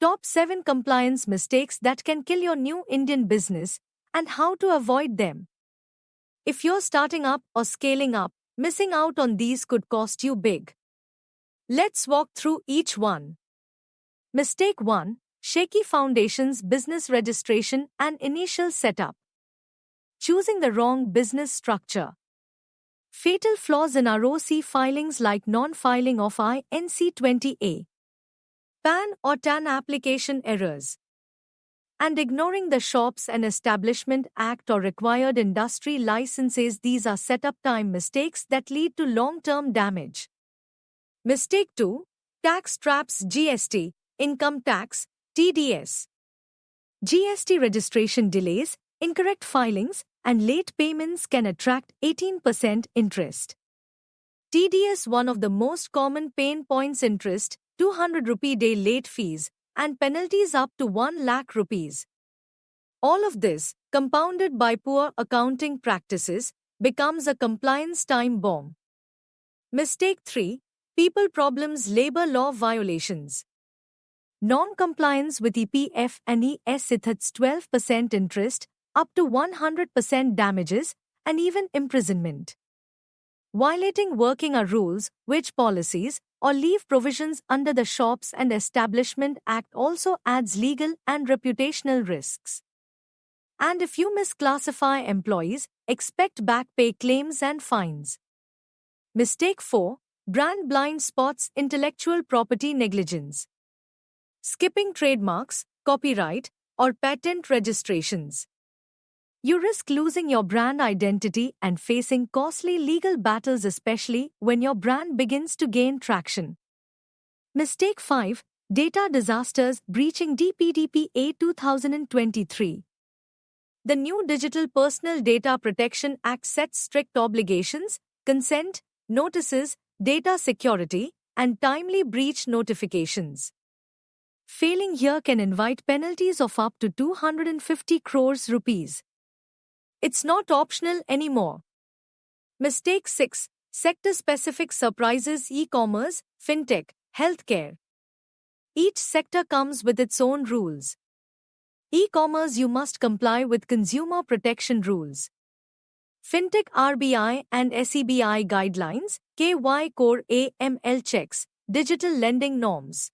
Top 7 compliance mistakes that can kill your new Indian business and how to avoid them. If you're starting up or scaling up, missing out on these could cost you big. Let's walk through each one. Mistake 1: Shaky foundations, business registration, and initial setup. Choosing the wrong business structure. Fatal flaws in ROC filings like non-filing of INC 20A, PAN or TAN application errors, and ignoring the Shops and Establishment Act or required industry licenses. These are setup time mistakes that lead to long-term damage. Mistake 2: Tax traps, GST, income tax, TDS. GST registration delays, incorrect filings, and late payments can attract 18% interest. TDS, one of the most common pain points: interest, 200 rupee day late fees, and penalties up to 1 lakh rupees. All of this, compounded by poor accounting practices, becomes a compliance time bomb. Mistake 3: People problems, labor law violations. Non-compliance with EPF and ES its 12% interest, up to 100% damages, and even imprisonment. Violating working hour rules, wage policies, or leave provisions under the Shops and Establishment Act also adds legal and reputational risks. And if you misclassify employees, expect back pay claims and fines. Mistake 4: Brand blind spots, intellectual property negligence. Skipping trademarks, copyright, or patent registrations. You risk losing your brand identity and facing costly legal battles, especially when your brand begins to gain traction. Mistake 5: Data disasters, breaching DPDPA 2023. The new Digital Personal Data Protection Act sets strict obligations, consent, notices, data security, and timely breach notifications. Failing here can invite penalties of up to 250 crores rupees. It's not optional anymore. Mistake 6: Sector-specific surprises, e-commerce, fintech, healthcare. Each sector comes with its own rules. E-commerce, you must comply with consumer protection rules. Fintech, RBI and SEBI guidelines, KY Core AML checks, digital lending norms.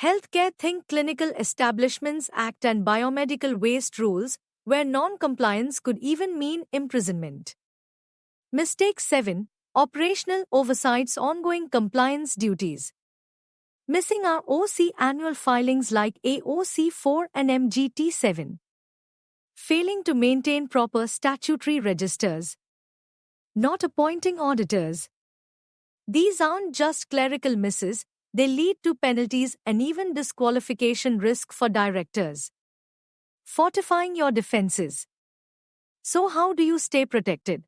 Healthcare, think Clinical Establishments Act and biomedical waste rules, where non-compliance could even mean imprisonment. Mistake 7: Operational oversights, ongoing compliance duties. Missing ROC annual filings like AOC 4 and MGT 7. Failing to maintain proper statutory registers. Not appointing auditors. These aren't just clerical misses, they lead to penalties and even disqualification risk for directors. Fortifying your defenses. So how do you stay protected?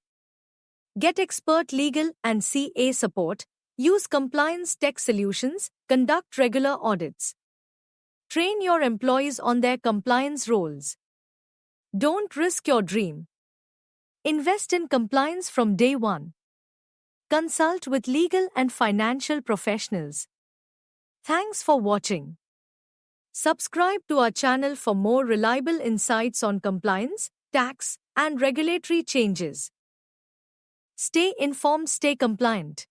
Get expert legal and CA support, use compliance tech solutions, conduct regular audits. Train your employees on their compliance roles. Don't risk your dream. Invest in compliance from day one. Consult with legal and financial professionals. Thanks for watching. Subscribe to our channel for more reliable insights on compliance, tax, and regulatory changes. Stay informed, stay compliant.